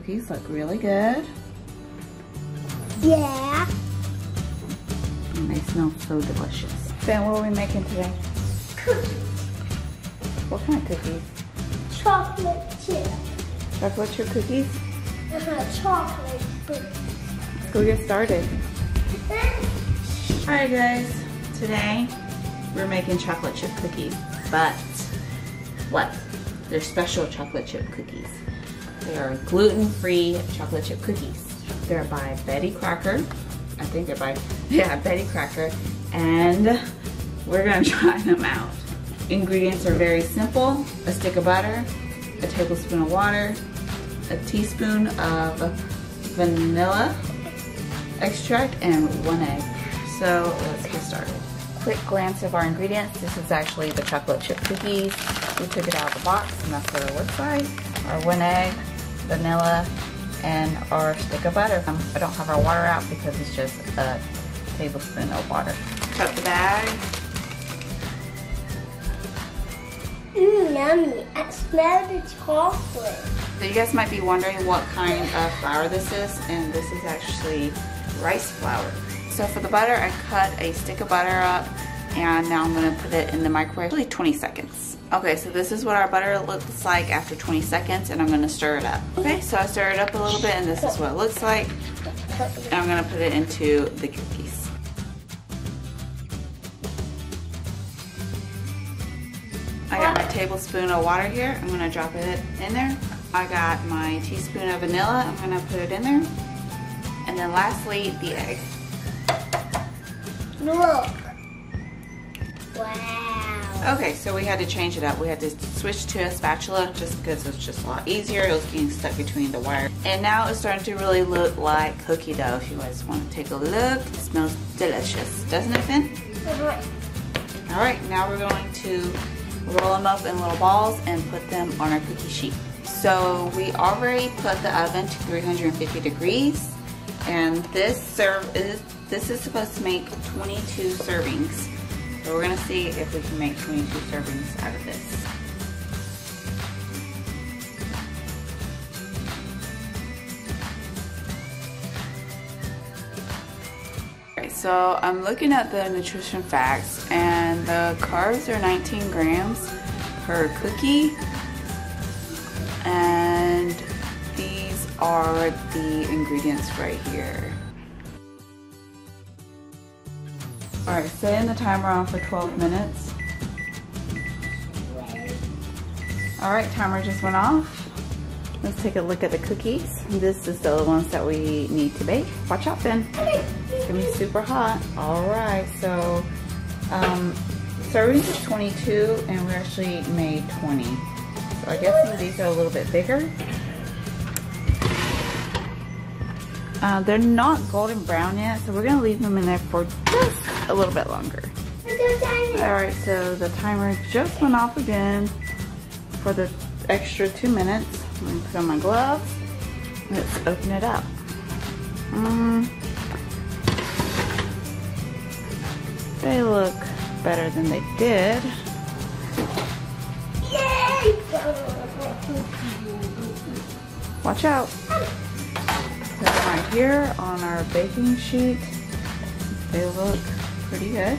Cookies look really good. Yeah. And they smell so delicious. Then what are we making today? Cookies. What kind of cookies? Chocolate chip. Chocolate chip cookies? Chocolate chip. Let's go get started. Alright guys, today we're making chocolate chip cookies, but what? They're special chocolate chip cookies. They are gluten-free chocolate chip cookies. They're by Betty Crocker. I think they're by, yeah, Betty Crocker. And we're gonna try them out. Ingredients are very simple. A stick of butter, a tablespoon of water, a teaspoon of vanilla extract, and 1 egg. So let's get started. Quick glance of our ingredients. This is actually the chocolate chip cookies. We took it out of the box and that's what it looks like. Our 1 egg, vanilla, and our stick of butter. I don't have our water out because it's just a tablespoon of water. Cut the bag. Yummy. I smell the chocolate. So you guys might be wondering what kind of flour this is, and this is actually rice flour. So for the butter, I cut a stick of butter up, and now I'm gonna put it in the microwave, really 20 seconds. Okay, so this is what our butter looks like after 20 seconds, and I'm gonna stir it up. Okay, so I stir it up a little bit, and this is what it looks like. And I'm gonna put it into the cookies. I got my tablespoon of water here. I'm gonna drop it in there. I got my teaspoon of vanilla. I'm gonna put it in there. And then lastly, the egg. Look. Wow. Okay, so we had to change it up. We had to switch to a spatula just because it's just a lot easier. It was getting stuck between the wire. And now it's starting to really look like cookie dough. If you guys want to take a look, it smells delicious. Doesn't it, Finn? All right, now we're going to roll them up in little balls and put them on our cookie sheet. So we already put the oven to 350 degrees. And this is supposed to make 22 servings. So we're gonna see if we can make 22 servings out of this. Okay, so I'm looking at the nutrition facts, and the carbs are 19 grams per cookie, and these are the ingredients right here. Alright, setting the timer on for 12 minutes. Alright, timer just went off. Let's take a look at the cookies. This is the ones that we need to bake. Watch out, Finn. It's gonna be super hot. Alright, so servings is 22 and we actually made 20. So I guess these are a little bit bigger. They're not golden brown yet, so we're gonna leave them in there for just a little bit longer. Alright, so the timer just went off again for the extra 2 minutes. I'm gonna put on my gloves. Let's open it up. They look better than they did. Yay! Watch out. Put them right here on our baking sheet. They look pretty good.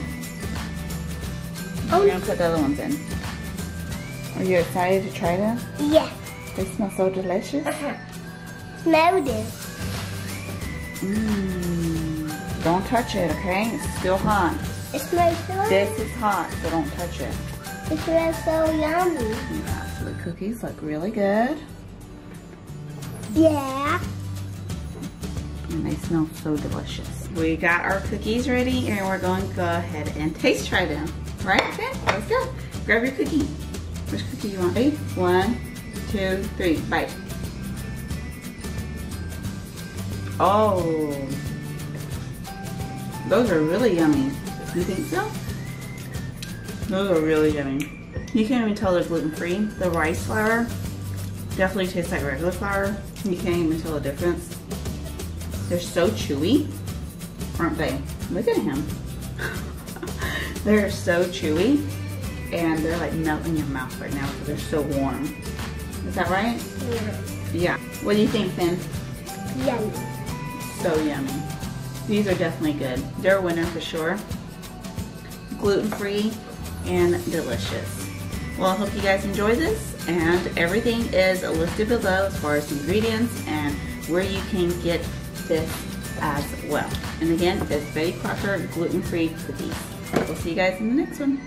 We're gonna put the other ones in. Are you excited to try them? Yeah. They smell so delicious. Smell this. Don't touch it, okay? It's still hot. It smells so This is hot, so don't touch it. It smells so yummy. Yeah, so the cookies look really good. Yeah. And they smell so delicious. We got our cookies ready and we're going to go ahead and taste try them. Right, okay? Let's go. Grab your cookie. Which cookie you want? Ready? 1, 2, 3, bite. Oh. Those are really yummy. You think so? Those are really yummy. You can't even tell they're gluten-free. The rice flour definitely tastes like regular flour. You can't even tell the difference. They're so chewy, aren't they? Look at him. They're so chewy, and they're like melting in your mouth right now because they're so warm. Is that right? Yeah. Yeah. What do you think, Finn? Yummy. So yummy. These are definitely good. They're a winner for sure. Gluten-free and delicious. Well, I hope you guys enjoy this, and everything is listed below as far as ingredients and where you can get this as well. And again, it's Betty Crocker gluten-free cookies. We'll see you guys in the next one.